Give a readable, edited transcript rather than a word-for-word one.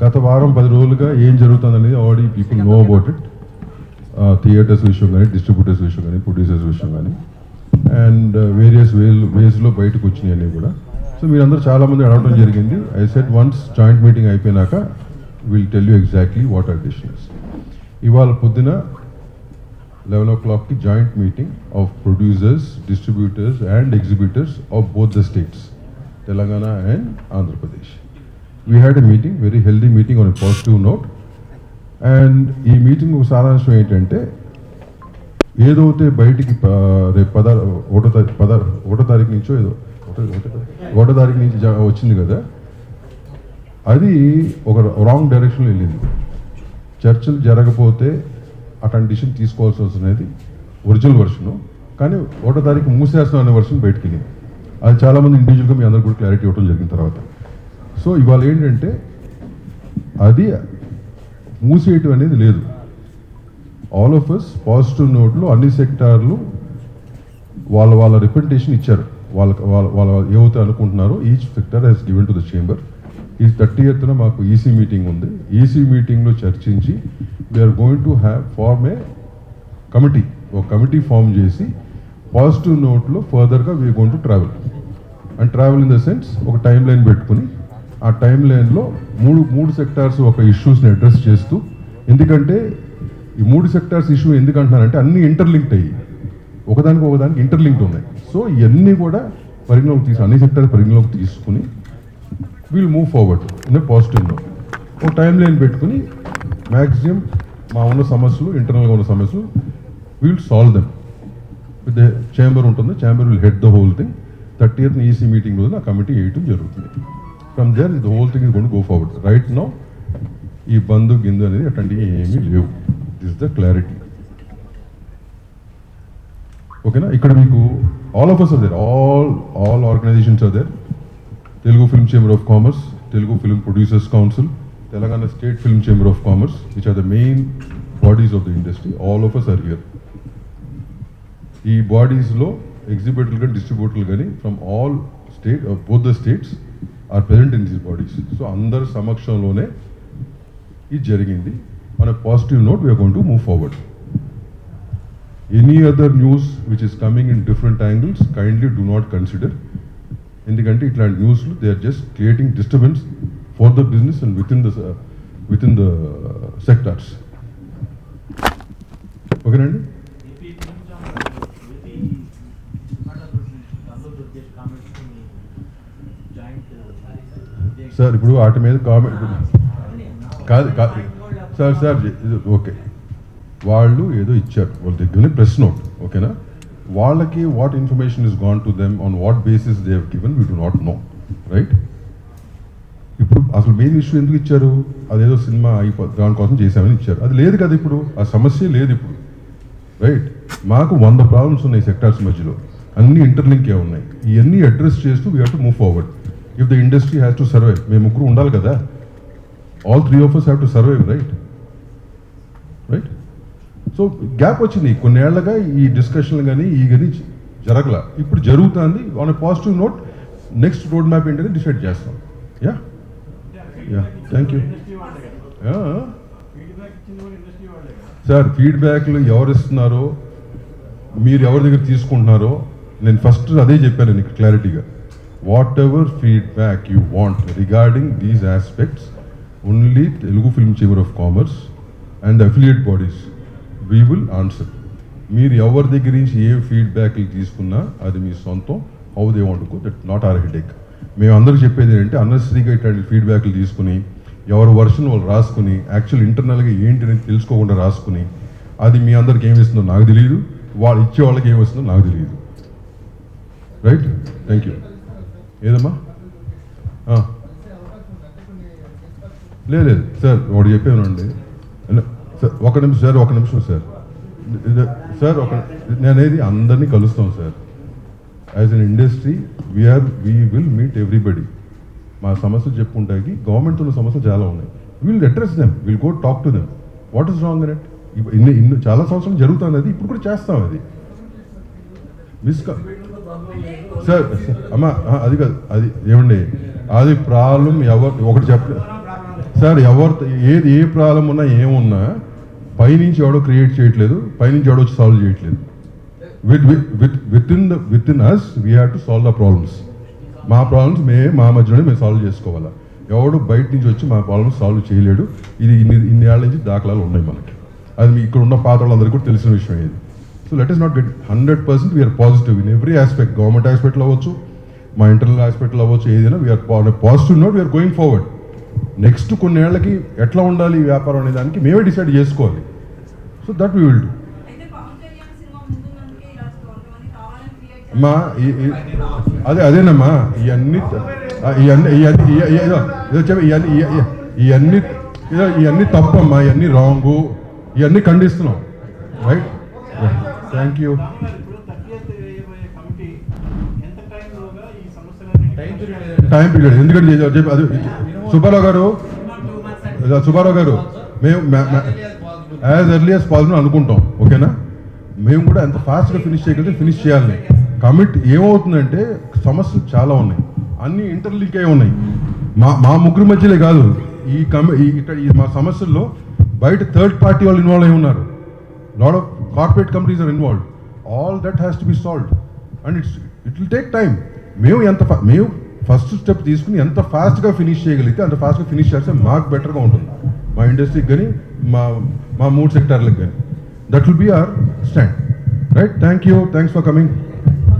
గత వారం 10 రోజులుగా ఏం జరుగుతుందనేది already people know about it. Theatres విషయం కానీ, డిస్ట్రిబ్యూటర్స్ విషయం కానీ, ప్రొడ్యూసర్స్ విషయం కానీ, అండ్ వేరియస్ వేస్లో బయటకు వచ్చినాయి అన్నీ కూడా. సో మీరందరూ చాలామంది అడగడం జరిగింది. I said once joint meeting అయిపోయినాక will tell you exactly what are decisions. ఇవాళ పొద్దున 11 o'clock joint meeting of producers, distributors and exhibitors of both the states, Telangana and Andhra Pradesh. We had a meeting, very healthy meeting on a positive note. And ఈ meeting ఒక సారాంశం ఏంటంటే, ఏదైతే బయటికి రేపు 1వ తారీఖు నుంచో ఏదో 1వ తారీఖు నుంచి వచ్చింది కదా, అది ఒక రాంగ్ డైరెక్షన్లో వెళ్ళింది. చర్చలు జరగకపోతే అట్లాంటి డిసిషన్ తీసుకోవాల్సి వస్తున్నది ఒరిజినల్ వర్షను, కానీ 1వ తారీఖు మూసేస్తాం అనే వర్షన్ బయటకు వెళ్ళింది. అది చాలామంది ఇండివిజువల్గా మీ అందరు కూడా క్లారిటీ ఇవ్వడం జరిగిన తర్వాత. సో ఇవాళ ఏంటంటే, అది మూసేయటం అనేది లేదు. ఆల్ ఆఫ్ అస్ పాజిటివ్ నోట్లో అన్ని సెక్టార్లు వాళ్ళ రిప్రజెంటేషన్ ఇచ్చారు. వాళ్ళ ఏవైతే అనుకుంటున్నారో each sector has given to the chamber. ఈ 30th మాకు ఈసీ మీటింగ్ ఉంది. ఈసీ మీటింగ్లో చర్చించి we're going to form a committee. ఒక కమిటీ ఫామ్ చేసి పాజిటివ్ నోట్లో ఫర్దర్గా we're going to travel in the sense ఒక టైం లైన్ పెట్టుకుని, ఆ టైం లైన్లో మూడు సెక్టార్స్ ఒక ఇష్యూస్ని అడ్రస్ చేస్తూ, ఎందుకంటే ఈ 3 సెక్టార్స్ ఇష్యూ ఎందుకంటున్నారంటే అన్ని ఇంటర్లింక్డ్ అయ్యి ఒకదానికి ఇంటర్లింక్డ్ ఉన్నాయి. సో ఇవన్నీ కూడా అన్ని సెక్టార్స్ పరిగణలోకి తీసుకుని we'll move forward in a positive note. ఒక టైం లైన్ పెట్టుకుని మ్యాక్సిమం మా ఉన్న సమస్యలు, ఇంటర్నల్గా ఉన్న సమస్యలు we'll solve them. With the chamber ఉంటుంది, chamber will head the whole thing. 30th EC meeting రోజున ఆ కమిటీ వేయటం జరుగుతుంది. From there the whole thing is going to go forward. Right now ఈ బంధు గిందు అనేది అట్లాంటివి ఏమీ లేవు. This the clarity. ఓకేనా? ఇక్కడ మీకు all of us are there, all organisations are there. Telugu film chamber of commerce, Telugu film producers council, Telangana state film chamber of commerce, which are the main bodies of the industry. All of us are here. ఈ బాడీస్లో ఎగ్జిబిటర్లు కానీ, డిస్ట్రిబ్యూటర్లు కానీ from all both the states are present in these bodies. So అందరి సమక్షంలోనే ఇది జరిగింది. On a positive note we are going to move forward. Any other news which is coming in different angles kindly do not consider. ఎందుకంటే ఇట్లాంటి న్యూస్లు they are just creating disturbance for the business and within the sectors. ఓకేనండి? Sir ఇప్పుడు వాటి మీద comment కాదు sir okay, వాళ్ళు ఏదో ఇచ్చారు, వాళ్ళ దగ్గర ప్రెస్ నోట్. ఓకేనా? వాళ్ళకి what information is gone to them, on what basis they have given, we do not know. Right? ఇప్పుడు అసలు మెయిన్ ఇష్యూ ఎందుకు ఇచ్చారు? అదేదో సినిమా దానికోసం చేసామని ఇచ్చారు. అది లేదు కదా ఇప్పుడు, ఆ సమస్య లేదు ఇప్పుడు. రైట్? మాకు 100 ప్రాబ్లమ్స్ ఉన్నాయి సెక్టార్స్ మధ్యలో, అన్ని ఇంటర్లింకే ఉన్నాయి. ఇవన్నీ అడ్రస్ చేస్తూ we have to move forward. If the industry has to survive, మేము ముగ్గురు ఉండాలి కదా, all 3 of us have to survive. Right? So gap వచ్చింది కొన్నేళ్లగా, ఈ డిస్కషన్లు కానీ జరగల. ఇప్పుడు జరుగుతుంది. On a positive note next road map ఏంటనే డిసైడ్ చేస్తాం. Yeah thank you sir. ఫీడ్బ్యాక్లు ఎవరు ఇస్తున్నారో, మీరు ఎవరి దగ్గర తీసుకుంటున్నారో, నేను ఫస్ట్ అదే చెప్పాను నీకు క్లారిటీగా. What ever feedback you want regarding these aspects, only Telugu film chamber of commerce and affiliate bodies we will answer. మీరు ఎవరి దగ్గర నుంచి ఏ ఫీడ్బ్యాక్లు తీసుకున్నా అది మీ సొంతం. How they want go, that not our headache. మేము అందరూ చెప్పేది ఏంటంటే, అన్నెసరీగా ఇట్లాంటి ఫీడ్బ్యాక్లు తీసుకుని ఎవరి వర్షన్ వాళ్ళు రాసుకుని యాక్చువల్ ఇంటర్నల్గా ఏంటి అనేది తెలుసుకోకుండా రాసుకుని అది మీ అందరికి ఏమి ఇస్తుందో నాకు తెలియదు, వాళ్ళు ఇచ్చే వాళ్ళకి ఏమి వస్తుందో నాకు తెలియదు. రైట్? Thank you. ఏదమ్మా? లేదు సార్, వాడు చెప్పానండి సార్. ఒక నిమిషం సార్. నేనేది అందరినీ కలుస్తాం sir. As an industry we will meet everybody. మా సమస్యలు చెప్పుకుంటాకి గవర్నమెంట్తో ఉన్న సమస్యలు చాలా ఉన్నాయి. Will address them, will go talk to them. What is wrong in it? ఇన్ని చాలా సంవత్సరం జరుగుతుంది, అది ఇప్పుడు కూడా చేస్తాం. అది సార్ అమ్మా, అది కాదు, అది ఏమండి, అది ప్రాబ్లం ఒకటి చెప్పలేదు సార్ ఏ ప్రాబ్లం ఉన్నా ఏమున్నా పైనుంచి ఎవడో క్రియేట్ చేయట్లేదు, పైనుంచి ఎవడో వచ్చి సాల్వ్ చేయట్లేదు. Within us we have to solve the problems. మా ప్రాబ్లమ్స్ మా మధ్యలోనే మేము సాల్వ్ చేసుకోవాలా. ఎవడు బయట నుంచి వచ్చి మా ప్రాబ్లమ్స్ సాల్వ్ చేయలేడు. ఇది ఇన్ని ఏళ్ళ నుంచి దాఖలాలు ఉన్నాయి మనకి. అది ఇక్కడ ఉన్న పాత వాళ్ళందరికీ కూడా తెలిసిన విషయం ఇది. So let us not get 100% we are positive in every aspect. Government ఆస్పెక్ట్లో అవ్వచ్చు, మా ఇంటర్నల్ ఆస్పెక్ట్లో అవ్వచ్చు, ఏదైనా we are positive note, we are going forward. Next కొన్ని ఏళ్ళకి ఎట్లా ఉండాలి ఈ వ్యాపారం అనే దానికి మేమే డిసైడ్ చేసుకోవాలి. So that we will do. అమ్మా అదేనమ్మా ఇవన్నీ తప్పమ్మా, ఇవన్నీ రాంగు, ఇవన్నీ ఖండిస్తున్నాం. Right, thank you. Time period ఎందుకంటే అది సుబ్బారావు గారు మేము యాజ్ ఎర్లీ యాజ్ పాసిబుల్ అనుకుంటాం. ఓకేనా? మేము కూడా ఎంత ఫాస్ట్గా ఫినిష్ చేయగలిగితే ఫినిష్ చేయాలి. కమిట్ ఏమవుతుందంటే సమస్యలు చాలా ఉన్నాయి, అన్నీ ఇంటర్లింక్ అయి ఉన్నాయి. మా ముగ్గురు మధ్యలే కాదు, మా సమస్యల్లో బయట థర్డ్ పార్టీ వాళ్ళు ఇన్వాల్వ్ అయి ఉన్నారు. Lot of corporate companies are involved. All that has to be solved and it will take time. మేము ఫస్ట్ స్టెప్ తీసుకుని ఎంత ఫాస్ట్గా ఫినిష్ చేయగలిగితే అంత ఫాస్ట్గా ఫినిష్ చేస్తే మాకు బెటర్గా ఉంటుంది, మా ఇండస్ట్రీకి కానీ మా 3 సెక్టార్లకు కానీ. That will be our stand. Right, thank you, thanks for coming.